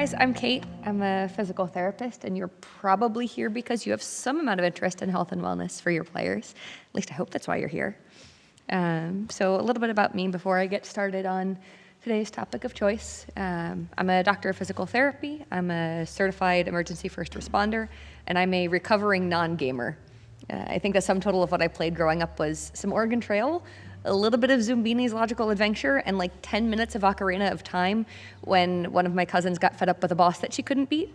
guys, I'm Kate. I'm a physical therapist, and you're probably here because you have some amount of interest in health and wellness for your players. At least I hope that's why you're here. So a little bit about me before I get started on today's topic of choice. I'm a doctor of physical therapy. I'm a certified emergency first responder, and I'm a recovering non-gamer. I think the sum total of what I played growing up was some Oregon Trail, a little bit of Zumbini's Logical Adventure, and like 10 minutes of Ocarina of Time when one of my cousins got fed up with a boss that she couldn't beat.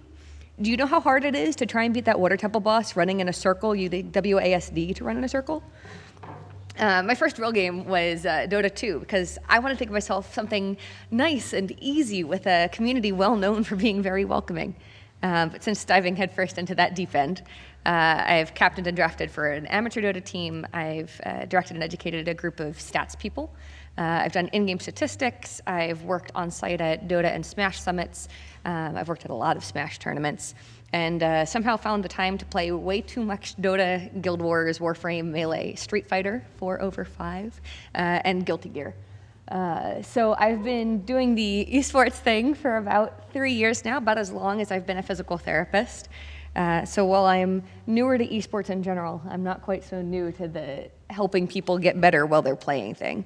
Do you know how hard it is to try and beat that water temple boss running in a circle using WASD to run in a circle? My first real game was Dota 2 because I want to think of myself something nice and easy with a community well known for being very welcoming. But since diving headfirst into that deep end, I've captained and drafted for an amateur Dota team. I've directed and educated a group of stats people. I've done in-game statistics. I've worked on site at Dota and Smash summits. I've worked at a lot of Smash tournaments, and somehow found the time to play way too much Dota, Guild Wars, Warframe, Melee, Street Fighter 4/5, and Guilty Gear. So I've been doing the esports thing for about 3 years now, about as long as I've been a physical therapist. So while I'm newer to esports in general, I'm not quite so new to the helping people get better while they're playing thing.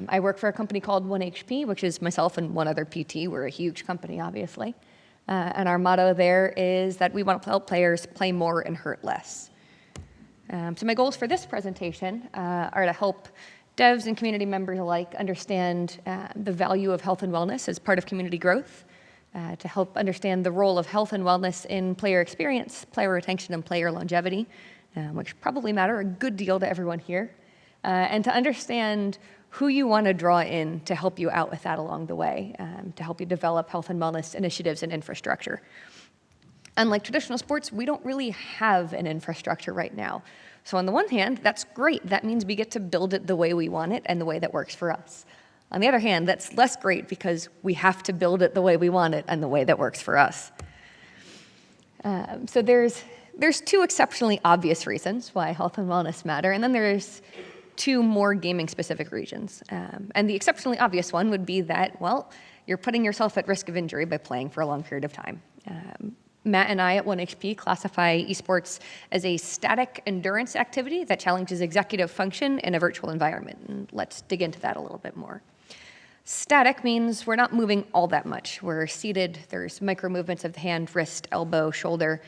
I work for a company called 1HP, which is myself and one other PT. We're a huge company, obviously. And our motto there is that we want to help players play more and hurt less. So my goals for this presentation are to help devs and community members alike understand the value of health and wellness as part of community growth, to help understand the role of health and wellness in player experience, player retention, and player longevity, which probably matter a good deal to everyone here, and to understand who you want to draw in to help you out with that along the way, to help you develop health and wellness initiatives and infrastructure. Unlike traditional sports, we don't really have an infrastructure right now. So on the one hand, that's great. That means we get to build it the way we want it and the way that works for us. On the other hand, that's less great because we have to build it the way we want it and the way that works for us. So there's two exceptionally obvious reasons why health and wellness matter, and then there's two more gaming-specific reasons. And the exceptionally obvious one would be that, well, you're putting yourself at risk of injury by playing for a long period of time. Matt and I at 1HP classify esports as a static endurance activity that challenges executive function in a virtual environment. And let's dig into that a little bit more. Static means we're not moving all that much. We're seated, there's micro movements of the hand, wrist, elbow, shoulder.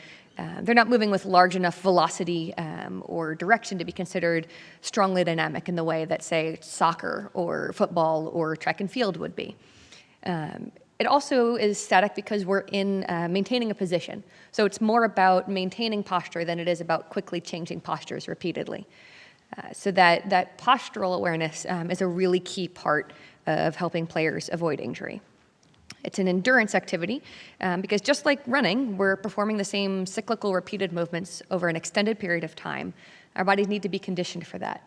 They're not moving with large enough velocity or direction to be considered strongly dynamic in the way that, say, soccer or football or track and field would be. It also is static because we're in maintaining a position. So it's more about maintaining posture than it is about quickly changing postures repeatedly. So that postural awareness is a really key part of helping players avoid injury. It's an endurance activity because just like running, we're performing the same cyclical repeated movements over an extended period of time. Our bodies need to be conditioned for that.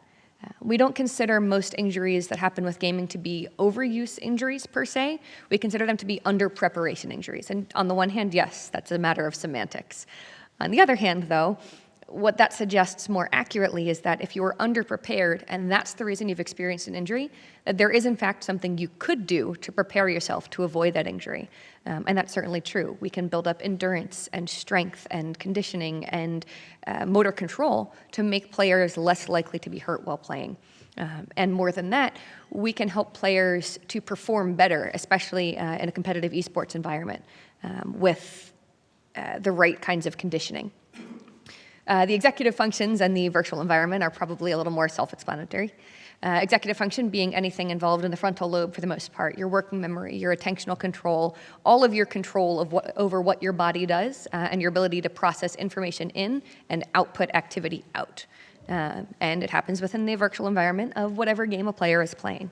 We don't consider most injuries that happen with gaming to be overuse injuries per se. We consider them to be under preparation injuries. And on the one hand, yes, that's a matter of semantics. On the other hand, though, what that suggests more accurately is that if you are underprepared and that's the reason you've experienced an injury, that there is in fact something you could do to prepare yourself to avoid that injury. And that's certainly true. We can build up endurance and strength and conditioning and motor control to make players less likely to be hurt while playing. And more than that, we can help players to perform better, especially in a competitive esports environment with the right kinds of conditioning. The executive functions and the virtual environment are probably a little more self-explanatory. Executive function being anything involved in the frontal lobe for the most part, your working memory, your attentional control, all of your control of over what your body does, and your ability to process information in and output activity out. And it happens within the virtual environment of whatever game a player is playing.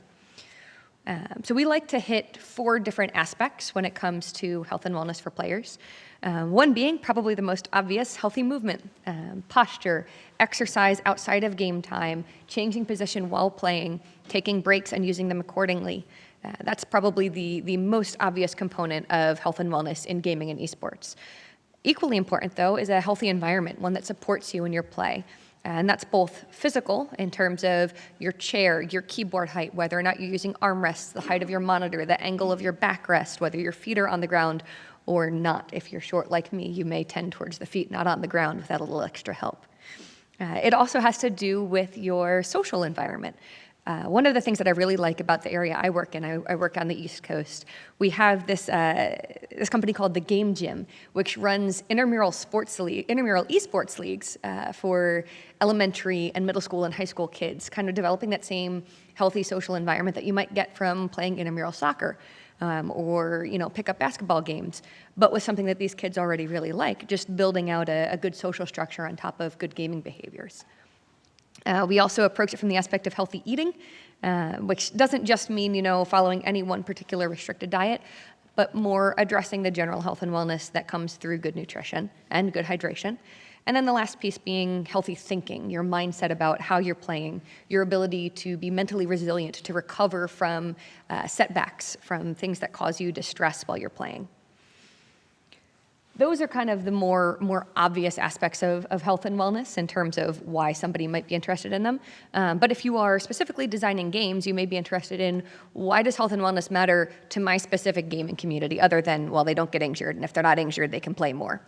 So we like to hit 4 different aspects when it comes to health and wellness for players. One being probably the most obvious, healthy movement, posture, exercise outside of game time, changing position while playing, taking breaks and using them accordingly. That's probably the most obvious component of health and wellness in gaming and esports. Equally important, though, is a healthy environment, one that supports you in your play. And that's both physical in terms of your chair, your keyboard height, whether or not you're using armrests, the height of your monitor, the angle of your backrest, whether your feet are on the ground or not. If you're short like me, you may tend towards the feet, not on the ground without a little extra help. It also has to do with your social environment. One of the things that I really like about the area I work in, I work on the East Coast, we have this company called the Game Gym, which runs intramural esports leagues for elementary and middle school and high school kids, kind of developing that same healthy social environment that you might get from playing intramural soccer or pick-up basketball games, but with something that these kids already really like, just building out a good social structure on top of good gaming behaviors. We also approach it from the aspect of healthy eating, which doesn't just mean, following any one particular restricted diet, but more addressing the general health and wellness that comes through good nutrition and good hydration. And then the last piece being healthy thinking, your mindset about how you're playing, your ability to be mentally resilient, to recover from setbacks, from things that cause you distress while you're playing. Those are kind of the more obvious aspects of health and wellness in terms of why somebody might be interested in them. But if you are specifically designing games, you may be interested in why does health and wellness matter to my specific gaming community other than, well, they don't get injured, and if they're not injured, they can play more.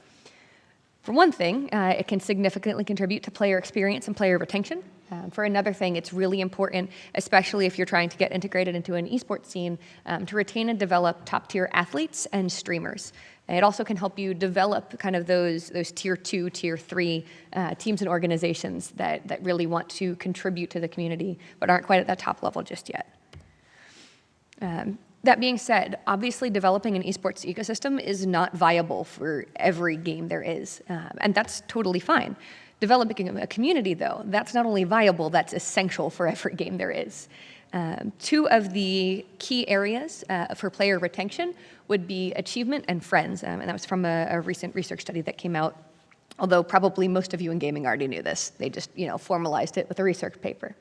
For one thing, it can significantly contribute to player experience and player retention. For another thing, it's really important, especially if you're trying to get integrated into an esports scene, to retain and develop top-tier athletes and streamers. It also can help you develop kind of those tier 2, tier 3 teams and organizations that really want to contribute to the community but aren't quite at that top level just yet. That being said, obviously developing an esports ecosystem is not viable for every game there is, and that's totally fine. Developing a community, though, that's not only viable, that's essential for every game there is. Two of the key areas for player retention would be achievement and friends, and that was from a recent research study that came out, although probably most of you in gaming already knew this. They just formalized it with a research paper.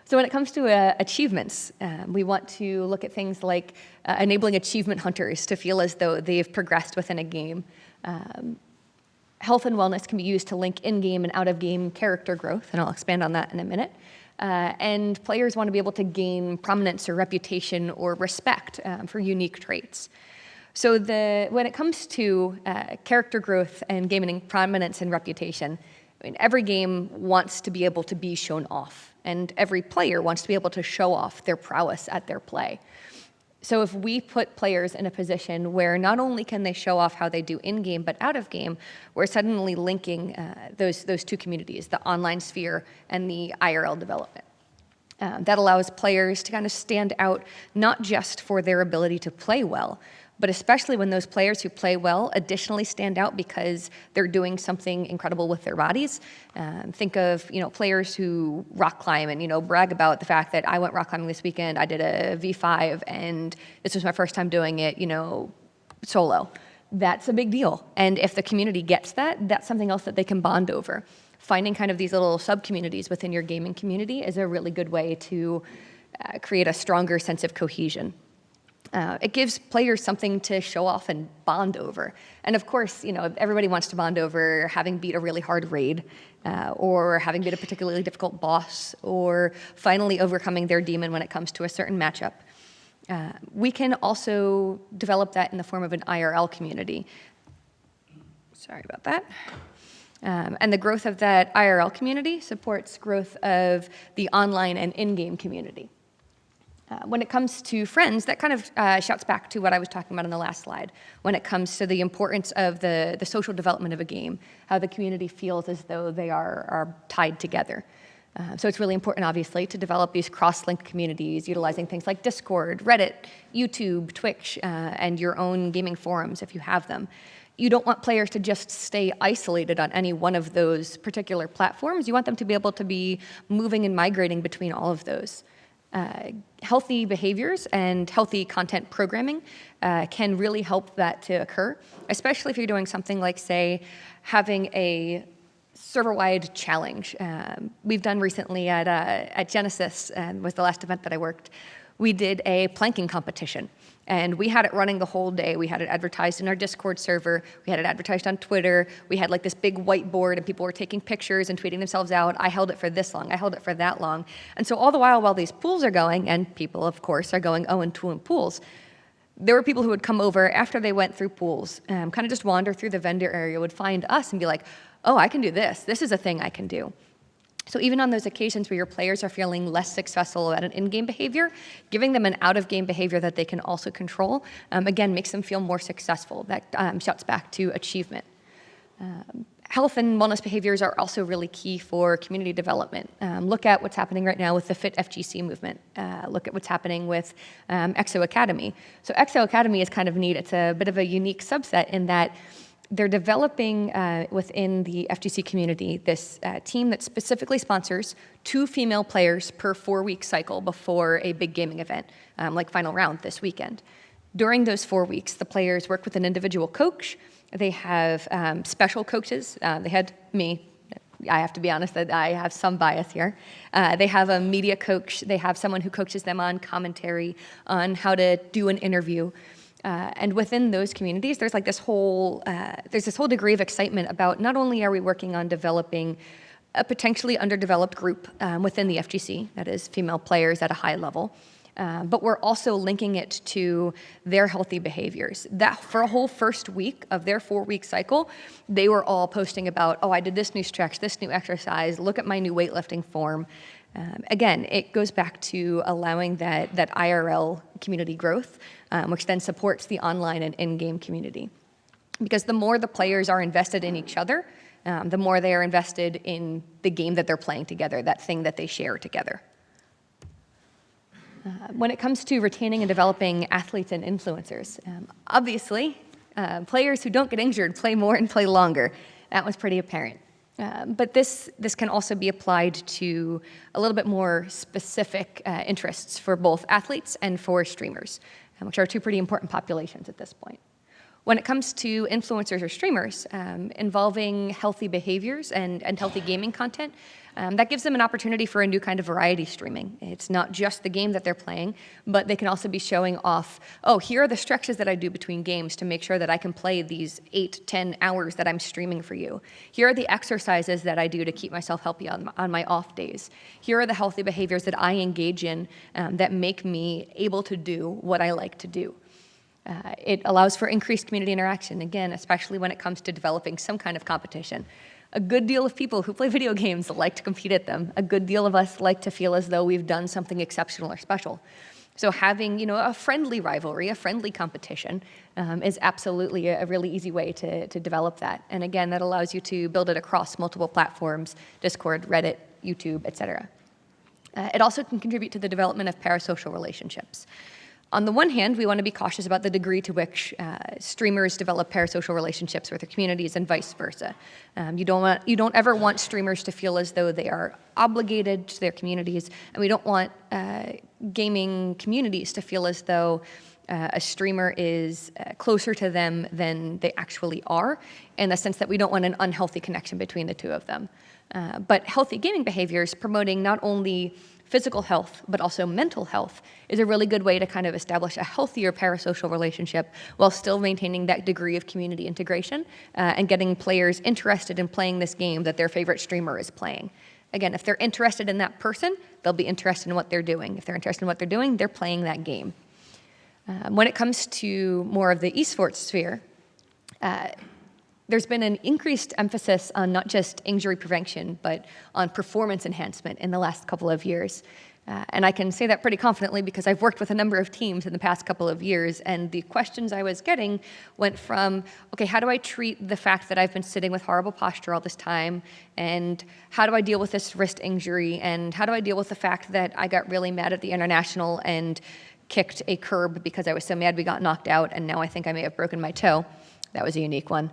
So when it comes to achievements, we want to look at things like enabling achievement hunters to feel as though they've progressed within a game. Health and wellness can be used to link in-game and out-of-game character growth, and I'll expand on that in a minute. And players want to be able to gain prominence or reputation or respect for unique traits. So when it comes to character growth and gaining prominence and reputation, every game wants to be able to be shown off, and every player wants to be able to show off their prowess at their play. So if we put players in a position where not only can they show off how they do in-game, but out-of-game, we're suddenly linking those two communities, the online sphere and the IRL development. That allows players to kind of stand out not just for their ability to play well, but especially when those players who play well additionally stand out because they're doing something incredible with their bodies. Think of players who rock climb and brag about the fact that I went rock climbing this weekend. I did a V5 and this was my first time doing it, solo. That's a big deal. And if the community gets that, that's something else that they can bond over. Finding kind of these little sub-communities within your gaming community is a really good way to create a stronger sense of cohesion. It gives players something to show off and bond over. And of course, everybody wants to bond over having beat a really hard raid, or having beat a particularly difficult boss, or finally overcoming their demon when it comes to a certain matchup. We can also develop that in the form of an IRL community. Sorry about that. And the growth of that IRL community supports growth of the online and in-game community. When it comes to friends, that kind of shouts back to what I was talking about on the last slide. When it comes to the importance of the social development of a game, how the community feels as though they are tied together. So it's really important, obviously, to develop these cross-linked communities, utilizing things like Discord, Reddit, YouTube, Twitch, and your own gaming forums if you have them. You don't want players to just stay isolated on any one of those particular platforms. You want them to be able to be moving and migrating between all of those. Healthy behaviors and healthy content programming can really help that to occur, especially if you're doing something like, say, having a server-wide challenge. We've done recently at Genesis, was the last event that I worked, we did a planking competition. And we had it running the whole day. We had it advertised in our Discord server. We had it advertised on Twitter. We had like this big whiteboard and people were taking pictures and tweeting themselves out. I held it for this long. I held it for that long. And so all the while these pools are going, and people, of course, are going 0-2 in pools, there were people who would come over after they went through pools, kind of just wander through the vendor area, would find us and be like, oh, I can do this. This is a thing I can do. So even on those occasions where your players are feeling less successful at an in-game behavior, giving them an out-of-game behavior that they can also control, again, makes them feel more successful. That shouts back to achievement. Health and wellness behaviors are also really key for community development. Look at what's happening right now with the Fit FGC movement. Look at what's happening with EXO Academy. So EXO Academy is kind of neat. It's a bit of a unique subset in that they're developing within the FGC community this team that specifically sponsors 2 female players per 4-week cycle before a big gaming event, like Final Round this weekend. During those 4 weeks, the players work with an individual coach. They have special coaches. They had me. I have to be honest that I have some bias here. They have a media coach. They have someone who coaches them on commentary, on how to do an interview. And within those communities, there's like this whole degree of excitement about not only are we working on developing a potentially underdeveloped group within the FGC, that is female players at a high level, but we're also linking it to their healthy behaviors. That for a whole first week of their 4-week cycle, they were all posting about, oh, I did this new stretch, this new exercise, look at my new weightlifting form. Again, it goes back to allowing that IRL community growth, which then supports the online and in-game community. Because the more the players are invested in each other, the more they are invested in the game that they're playing together, that thing that they share together. When it comes to retaining and developing athletes and influencers, obviously, players who don't get injured play more and play longer. That was pretty apparent. But this can also be applied to a little bit more specific interests for both athletes and for streamers, which are 2 pretty important populations at this point. When it comes to influencers or streamers, involving healthy behaviors and healthy gaming content, that gives them an opportunity for a new kind of variety streaming. It's not just the game that they're playing, but they can also be showing off, oh, here are the stretches that I do between games to make sure that I can play these 8-10 hours that I'm streaming for you. Here are the exercises that I do to keep myself healthy on my off days. Here are the healthy behaviors that I engage in that make me able to do what I like to do. It allows for increased community interaction, again, especially when it comes to developing some kind of competition. A good deal of people who play video games like to compete at them. A good deal of us like to feel as though we've done something exceptional or special. So having, a friendly rivalry, a friendly competition is absolutely a really easy way to develop that. And again, that allows you to build it across multiple platforms, Discord, Reddit, YouTube, etc. It also can contribute to the development of parasocial relationships. On the one hand, we want to be cautious about the degree to which streamers develop parasocial relationships with their communities and vice versa. You don't ever want streamers to feel as though they are obligated to their communities, and we don't want gaming communities to feel as though a streamer is closer to them than they actually are, in the sense that we don't want an unhealthy connection between the 2 of them. But healthy gaming behaviors promoting not only physical health, but also mental health, is a really good way to kind of establish a healthier parasocial relationship while still maintaining that degree of community integration and getting players interested in playing this game that their favorite streamer is playing. Again, if they're interested in that person, they'll be interested in what they're doing. If they're interested in what they're doing, they're playing that game. When it comes to more of the esports sphere, there's been an increased emphasis on not just injury prevention, but on performance enhancement in the last couple of years. And I can say that pretty confidently because I've worked with a number of teams in the past couple of years, and the questions I was getting went from, okay, how do I treat the fact that I've been sitting with horrible posture all this time, and how do I deal with this wrist injury, and how do I deal with the fact that I got really mad at the international and kicked a curb because I was so mad we got knocked out, and now I think I may have broken my toe. That was a unique one.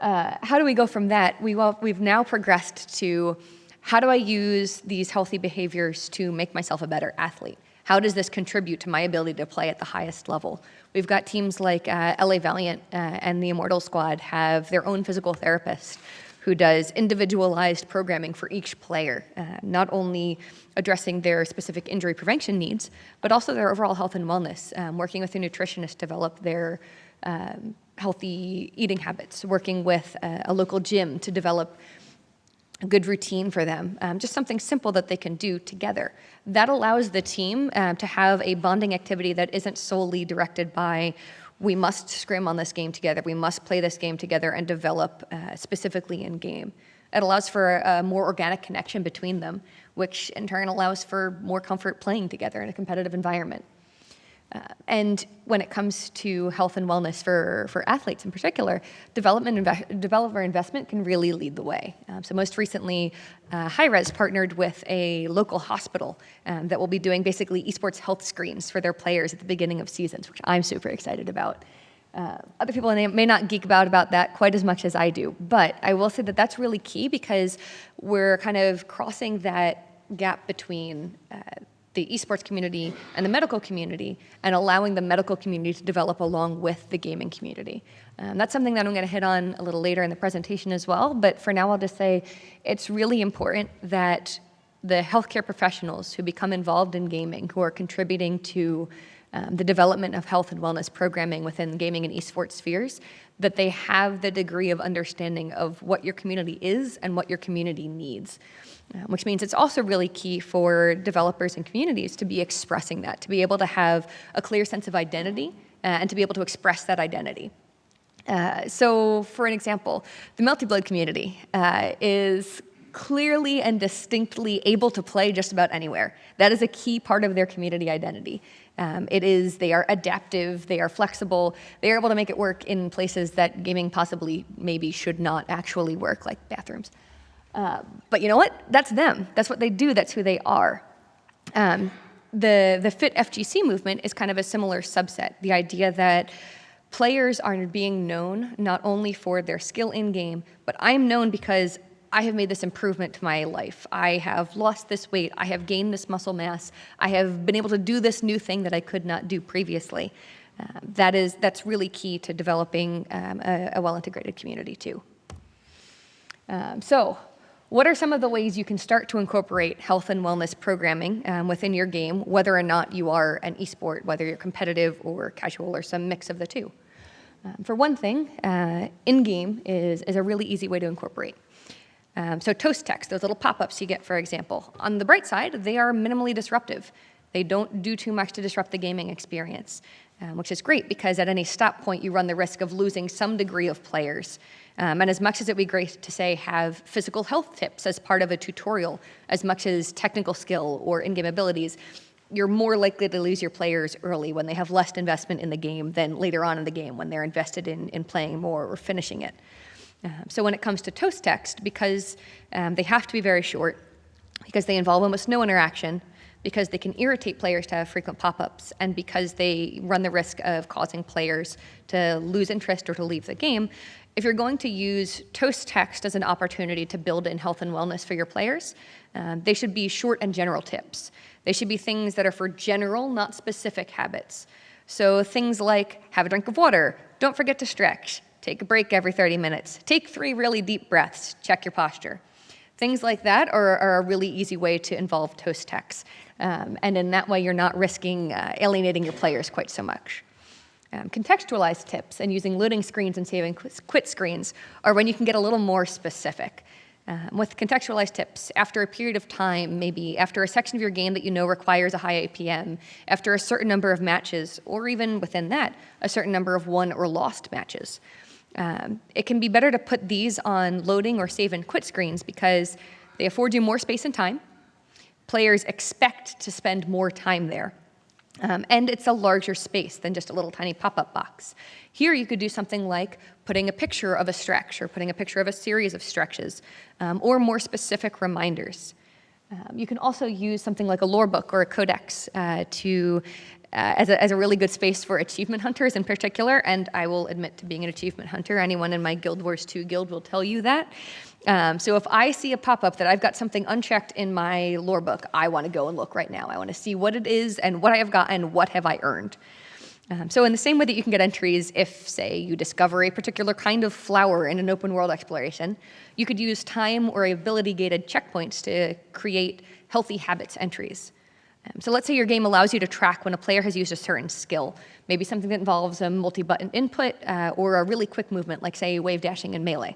How do we go from that? We've now progressed to, how do I use these healthy behaviors to make myself a better athlete? How does this contribute to my ability to play at the highest level? We've got teams like LA Valiant and the Immortal Squad have their own physical therapist who does individualized programming for each player, not only addressing their specific injury prevention needs, but also their overall health and wellness, working with a nutritionist to develop their healthy eating habits, working with a local gym to develop a good routine for them, just something simple that they can do together. That allows the team to have a bonding activity that isn't solely directed by, we must scrim on this game together, we must play this game together and develop specifically in game. It allows for a more organic connection between them, which in turn allows for more comfort playing together in a competitive environment. And when it comes to health and wellness for athletes in particular, developer investment can really lead the way. So most recently, Hi-Res partnered with a local hospital that will be doing basically esports health screens for their players at the beginning of seasons, which I'm super excited about. Other people may not geek about that quite as much as I do, but I will say that that's really key because we're kind of crossing that gap between the esports community and the medical community, and allowing the medical community to develop along with the gaming community. That's something that I'm going to hit on a little later in the presentation as well, but for now I'll just say it's really important that the healthcare professionals who become involved in gaming, who are contributing to the development of health and wellness programming within gaming and esports spheres, that they have the degree of understanding of what your community is and what your community needs. Which means it's also really key for developers and communities to be expressing that, to be able to have a clear sense of identity and to be able to express that identity. So for an example, the Multi-Blood community is clearly and distinctly able to play just about anywhere. That is a key part of their community identity. They are adaptive, they are flexible, they are able to make it work in places that gaming possibly maybe should not actually work, like bathrooms. But you know what? That's them. That's what they do. That's who they are. The Fit FGC movement is kind of a similar subset. The idea that players are being known not only for their skill in-game, but I'm known because I have made this improvement to my life. I have lost this weight. I have gained this muscle mass. I have been able to do this new thing that I could not do previously. That's really key to developing a well-integrated community too. So what are some of the ways you can start to incorporate health and wellness programming within your game, whether or not you are an esport, whether you're competitive or casual or some mix of the two? For one thing, in-game is a really easy way to incorporate. So toast text, those little pop-ups you get, for example. On the bright side, they are minimally disruptive. They don't do too much to disrupt the gaming experience, which is great because at any stop point, you run the risk of losing some degree of players. And as much as it would be great to, say, have physical health tips as part of a tutorial, as much as technical skill or in-game abilities, you're more likely to lose your players early when they have less investment in the game than later on in the game when they're invested in playing more or finishing it. So when it comes to toast text, because they have to be very short, because they involve almost no interaction, because they can irritate players to have frequent pop-ups, and because they run the risk of causing players to lose interest or to leave the game, if you're going to use toast text as an opportunity to build in health and wellness for your players, they should be short and general tips. They should be things that are for general, not specific habits. So things like have a drink of water, don't forget to stretch, take a break every 30 minutes, take 3 really deep breaths, check your posture. Things like that are a really easy way to involve toast text. And in that way, you're not risking alienating your players quite so much. Contextualized tips and using loading screens and saving quit screens are when you can get a little more specific. With contextualized tips, after a period of time, maybe after a section of your game that you know requires a high APM, after a certain number of matches, or even within that, a certain number of won or lost matches. It can be better to put these on loading or save and quit screens because they afford you more space and time. Players expect to spend more time there. And it's a larger space than just a little tiny pop-up box. Here you could do something like putting a picture of a stretch or putting a picture of a series of stretches or more specific reminders. You can also use something like a lore book or a codex as a really good space for achievement hunters in particular, and I will admit to being an achievement hunter. Anyone in my Guild Wars 2 guild will tell you that. So if I see a pop-up that I've got something unchecked in my lore book, I want to go and look right now. I want to see what it is and what I have gotten, what have I earned. So in the same way that you can get entries if, say, you discover a particular kind of flower in an open world exploration, you could use time or ability-gated checkpoints to create healthy habits entries. So let's say your game allows you to track when a player has used a certain skill, maybe something that involves a multi-button input or a really quick movement, like, say, wave dashing in Melee.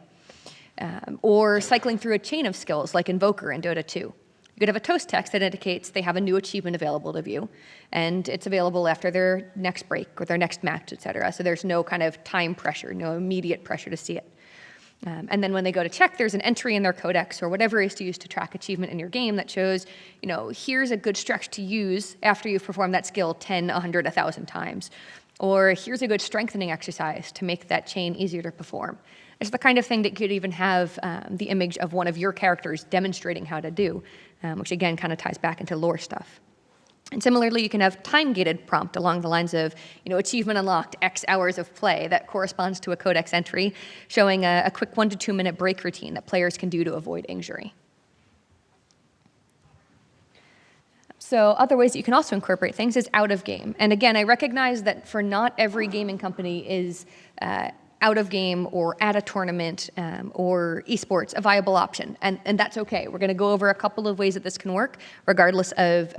or cycling through a chain of skills like Invoker in Dota 2. You could have a toast text that indicates they have a new achievement available to view, and it's available after their next break or their next match, et cetera. So there's no kind of time pressure, no immediate pressure to see it. And then when they go to check, there's an entry in their codex or whatever is to use to track achievement in your game that shows, here's a good stretch to use after you've performed that skill 10, 100, 1,000 times. Or here's a good strengthening exercise to make that chain easier to perform. It's the kind of thing that you could even have the image of one of your characters demonstrating how to do, which again kind of ties back into lore stuff. And similarly, you can have time-gated prompt along the lines of, achievement unlocked, X hours of play that corresponds to a codex entry showing a quick 1 to 2 minute break routine that players can do to avoid injury. So other ways that you can also incorporate things is out of game. And again, I recognize that for not every gaming company is out of game or at a tournament or esports a viable option. And that's okay. We're going to go over a couple of ways that this can work, regardless of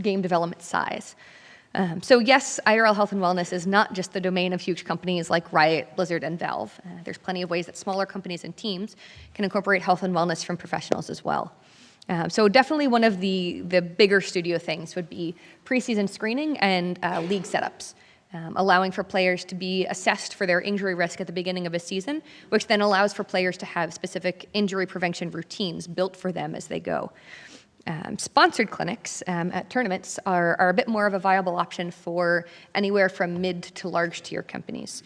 game development size. So yes, IRL health and wellness is not just the domain of huge companies like Riot, Blizzard, and Valve. There's plenty of ways that smaller companies and teams can incorporate health and wellness from professionals as well. So definitely one of the bigger studio things would be preseason screening and league setups, allowing for players to be assessed for their injury risk at the beginning of a season, which then allows for players to have specific injury prevention routines built for them as they go. Sponsored clinics at tournaments are a bit more of a viable option for anywhere from mid to large tier companies.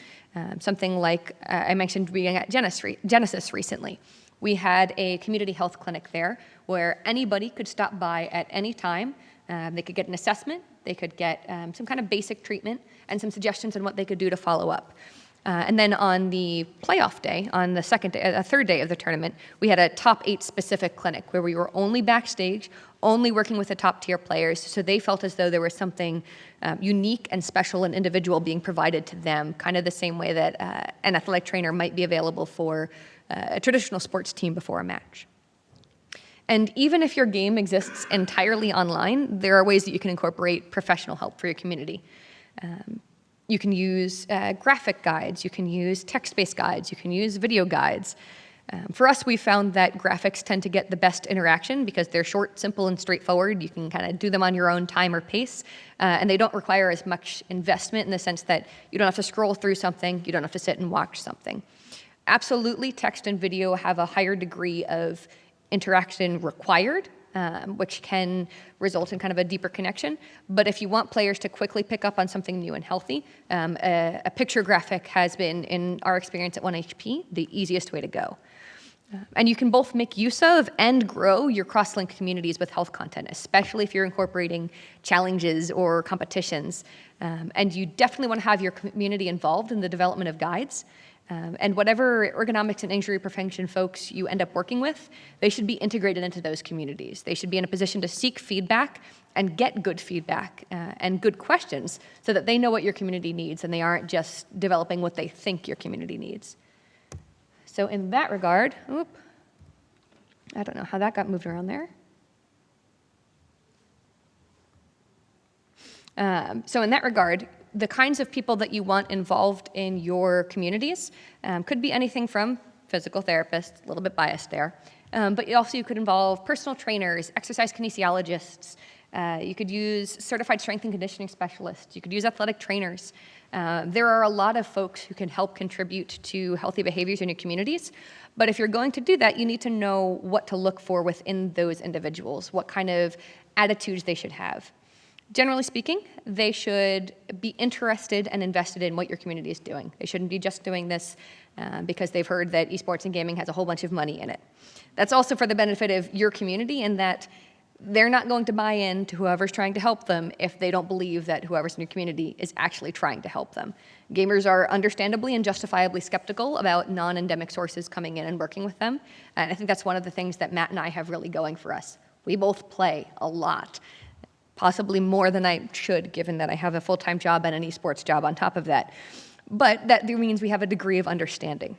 Something like I mentioned being at Genesis recently. We had a community health clinic there where anybody could stop by at any time. They could get an assessment, they could get some kind of basic treatment, and some suggestions on what they could do to follow up. And then on the playoff day, on the third day of the tournament, we had a top 8 specific clinic where we were only backstage, only working with the top tier players, so they felt as though there was something unique and special and individual being provided to them, kind of the same way that an athletic trainer might be available for a traditional sports team before a match. And even if your game exists entirely online, there are ways that you can incorporate professional help for your community. You can use graphic guides, you can use text-based guides, you can use video guides. For us, we found that graphics tend to get the best interaction because they're short, simple, and straightforward. You can kind of do them on your own time or pace, and they don't require as much investment in the sense that you don't have to scroll through something, you don't have to sit and watch something. Absolutely, text and video have a higher degree of interaction required, which can result in kind of a deeper connection. But if you want players to quickly pick up on something new and healthy, a picture graphic has been, in our experience at 1HP, the easiest way to go. And you can both make use of and grow your cross-link communities with health content, especially if you're incorporating challenges or competitions. And you definitely want to have your community involved in the development of guides. And whatever ergonomics and injury prevention folks you end up working with, they should be integrated into those communities. They should be in a position to seek feedback and get good feedback and good questions so that they know what your community needs and they aren't just developing what they think your community needs. So in that regard, I don't know how that got moved around there. So in that regard, the kinds of people that you want involved in your communities could be anything from physical therapists, a little bit biased there, but you could involve personal trainers, exercise kinesiologists, you could use certified strength and conditioning specialists, you could use athletic trainers. There are a lot of folks who can help contribute to healthy behaviors in your communities, but if you're going to do that, you need to know what to look for within those individuals, what kind of attitudes they should have. Generally speaking, they should be interested and invested in what your community is doing. They shouldn't be just doing this because they've heard that esports and gaming has a whole bunch of money in it. That's also for the benefit of your community in that they're not going to buy in to whoever's trying to help them if they don't believe that whoever's in your community is actually trying to help them. Gamers are understandably and justifiably skeptical about non-endemic sources coming in and working with them. And I think that's one of the things that Matt and I have really going for us. We both play a lot. Possibly more than I should, given that I have a full-time job and an esports job on top of that. But that means we have a degree of understanding.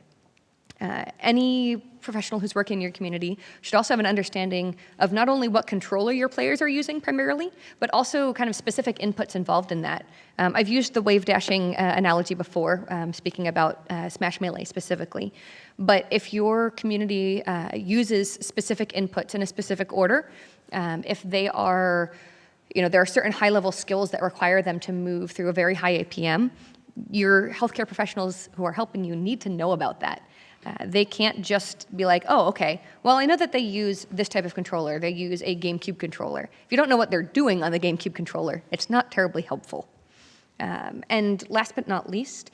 Any professional who's working in your community should also have an understanding of not only what controller your players are using primarily, but also kind of specific inputs involved in that. I've used the wave dashing analogy before, speaking about Smash Melee specifically. But if your community uses specific inputs in a specific order, if they are, there are certain high-level skills that require them to move through a very high APM, your healthcare professionals who are helping you need to know about that. They can't just be like, oh, okay, well, I know that they use this type of controller. They use a GameCube controller. If you don't know what they're doing on the GameCube controller, it's not terribly helpful. And last but not least,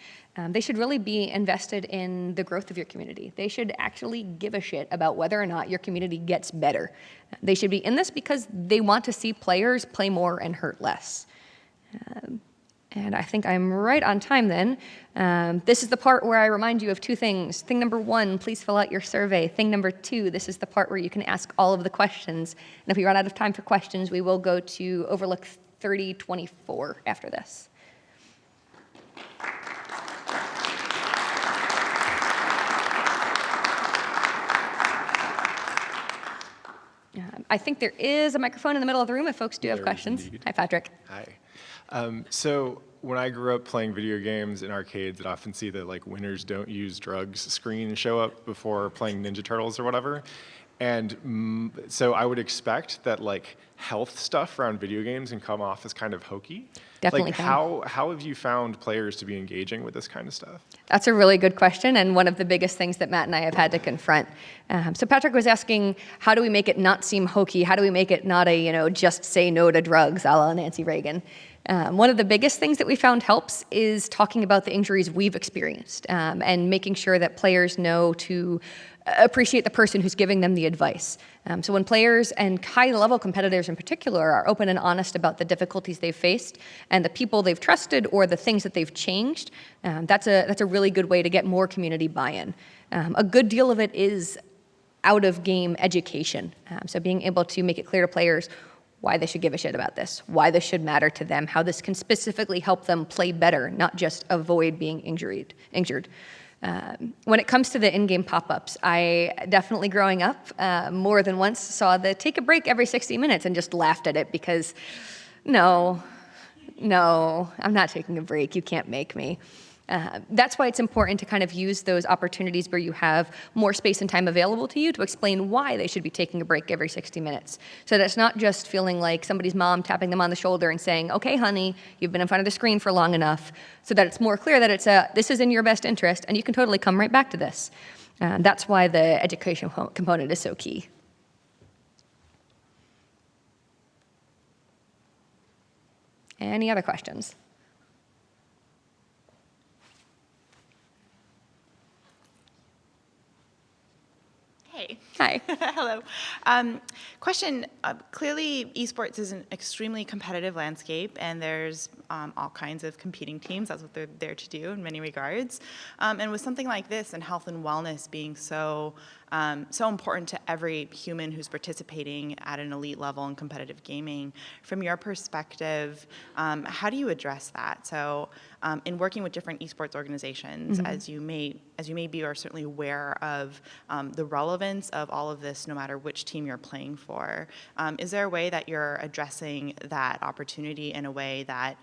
they should really be invested in the growth of your community. They should actually give a shit about whether or not your community gets better. They should be in this because they want to see players play more and hurt less. And I think I'm right on time then. This is the part where I remind you of two things. Thing number one, please fill out your survey. Thing number two, this is the part where you can ask all of the questions. And if we run out of time for questions, we will go to Overlook 3024 after this. I think there is a microphone in the middle of the room if folks do have questions. Indeed. Hi, Patrick. Hi. So when I grew up playing video games in arcades, I'd often see the winners don't use drugs screen show up before playing Ninja Turtles or whatever. And so I would expect that health stuff around video games can come off as kind of hokey. Definitely how have you found players to be engaging with this kind of stuff? That's a really good question, and one of the biggest things that Matt and I have had to confront. So Patrick was asking, how do we make it not seem hokey? How do we make it not a, just say no to drugs, a la Nancy Reagan? One of the biggest things that we found helps is talking about the injuries we've experienced and making sure that players know to appreciate the person who's giving them the advice. So when players and high-level competitors in particular are open and honest about the difficulties they've faced and the people they've trusted or the things that they've changed, that's a really good way to get more community buy-in. A good deal of it is out-of-game education. So being able to make it clear to players why they should give a shit about this, why this should matter to them, how this can specifically help them play better, not just avoid being injured. When it comes to the in-game pop-ups, I definitely growing up more than once saw the take a break every 60 minutes and just laughed at it because no, I'm not taking a break. You can't make me. That's why it's important to kind of use those opportunities where you have more space and time available to you to explain why they should be taking a break every 60 minutes. So that it's not just feeling like somebody's mom tapping them on the shoulder and saying, okay, honey, you've been in front of the screen for long enough, so that it's more clear that this is in your best interest and you can totally come right back to this. That's why the education component is so key. Any other questions? Hey. Hi. Hello. Question, clearly esports is an extremely competitive landscape and there's all kinds of competing teams. That's what they're there to do in many regards. And with something like this and health and wellness being so important to every human who's participating at an elite level in competitive gaming, from your perspective, how do you address that? So in working with different esports organizations, as you may be or certainly aware of the relevance of all of this, no matter which team you're playing for, is there a way that you're addressing that opportunity in a way that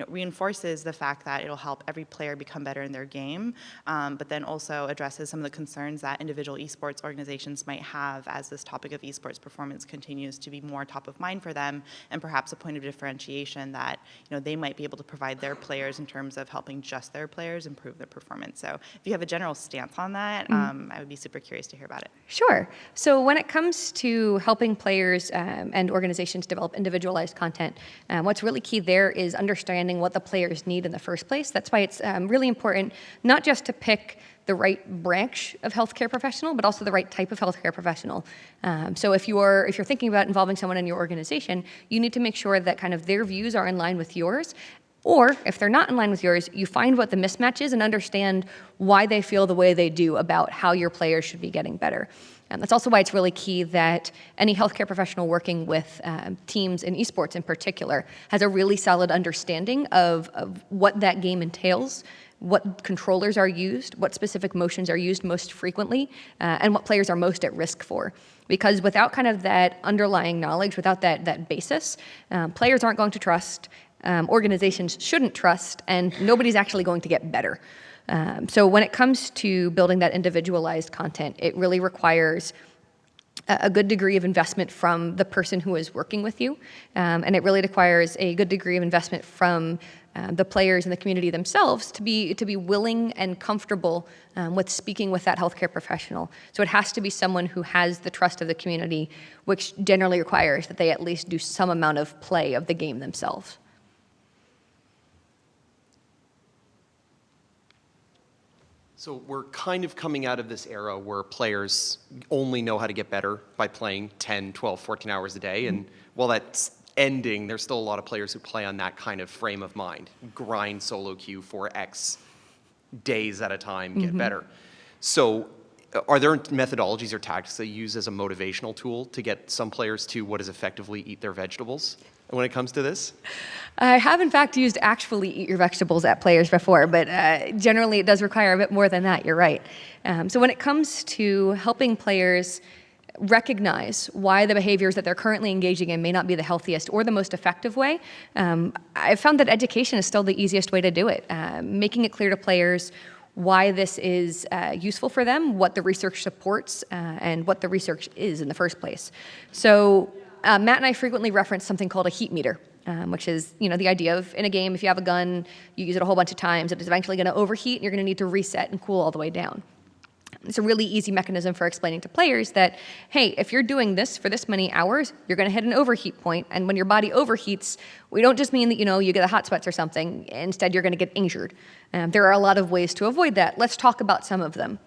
reinforces the fact that it'll help every player become better in their game, but then also addresses some of the concerns that individual esports organizations might have as this topic of esports performance continues to be more top of mind for them, and perhaps a point of differentiation that they might be able to provide their players in terms of helping just their players improve their performance. So if you have a general stance on that, I would be super curious to hear about it. Sure. So when it comes to helping players and organizations develop individualized content, what's really key there is understanding what the players need in the first place. That's why it's really important not just to pick the right branch of healthcare professional, but also the right type of healthcare professional. So if you're thinking about involving someone in your organization, you need to make sure that kind of their views are in line with yours. Or if they're not in line with yours, you find what the mismatch is and understand why they feel the way they do about how your players should be getting better. And that's also why it's really key that any healthcare professional working with teams in esports in particular has a really solid understanding of what that game entails, what controllers are used, what specific motions are used most frequently, and what players are most at risk for. Because without kind of that underlying knowledge, without that basis, players aren't going to trust, organizations shouldn't trust, and nobody's actually going to get better. So when it comes to building that individualized content, it really requires a good degree of investment from the person who is working with you, and it really requires a good degree of investment from the players in the community themselves to be willing and comfortable with speaking with that healthcare professional. So it has to be someone who has the trust of the community, which generally requires that they at least do some amount of play of the game themselves. So we're kind of coming out of this era where players only know how to get better by playing 10, 12, 14 hours a day. And while that's ending, there's still a lot of players who play on that kind of frame of mind. Grind solo queue for X days at a time, get better. So are there methodologies or tactics that you use as a motivational tool to get some players to what is effectively eat their vegetables when it comes to this? I have, in fact, used actually eat your vegetables at players before, but generally it does require a bit more than that, you're right. So when it comes to helping players recognize why the behaviors that they're currently engaging in may not be the healthiest or the most effective way, I've found that education is still the easiest way to do it. Making it clear to players why this is useful for them, what the research supports, and what the research is in the first place. So Matt and I frequently reference something called a heat meter, which is, the idea of in a game, if you have a gun, you use it a whole bunch of times, it is eventually going to overheat and you're going to need to reset and cool all the way down. It's a really easy mechanism for explaining to players that, hey, if you're doing this for this many hours, you're going to hit an overheat point. And when your body overheats, we don't just mean that, you get a hot sweats or something. Instead, you're going to get injured. There are a lot of ways to avoid that. Let's talk about some of them.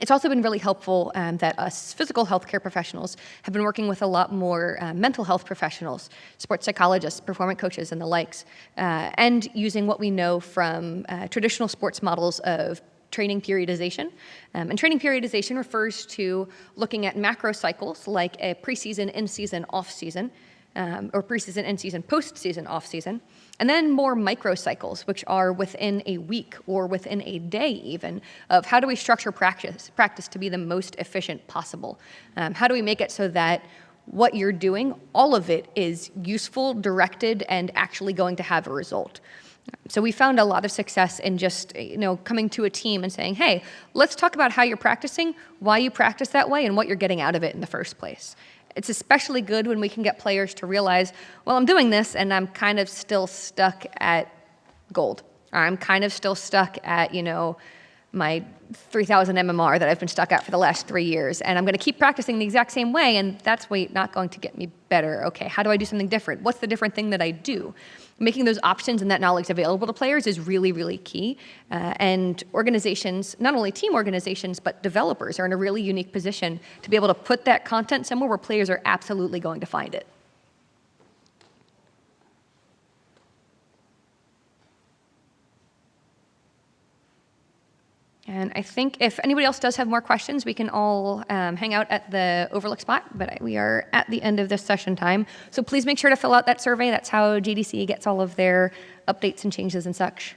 It's also been really helpful that us physical healthcare professionals have been working with a lot more mental health professionals, sports psychologists, performance coaches, and the likes, and using what we know from traditional sports models of training periodization. And training periodization refers to looking at macro cycles like a preseason, in-season, off-season, or preseason, in-season, post-season, off-season, and then more micro cycles, which are within a week or within a day even, of how do we structure practice to be the most efficient possible? How do we make it so that what you're doing, all of it is useful, directed, and actually going to have a result? So we found a lot of success in just, coming to a team and saying, hey, let's talk about how you're practicing, why you practice that way, and what you're getting out of it in the first place. It's especially good when we can get players to realize, well, I'm doing this and I'm kind of still stuck at gold. Or I'm kind of still stuck at, my 3,000 MMR that I've been stuck at for the last 3 years. And I'm going to keep practicing the exact same way, and that's not going to get me better. Okay, how do I do something different? What's the different thing that I do? Making those options and that knowledge available to players is really, really key. And organizations, not only team organizations, but developers are in a really unique position to be able to put that content somewhere where players are absolutely going to find it. And I think if anybody else does have more questions, we can all hang out at the overlook spot, but we are at the end of this session time. So please make sure to fill out that survey. That's how GDC gets all of their updates and changes and such.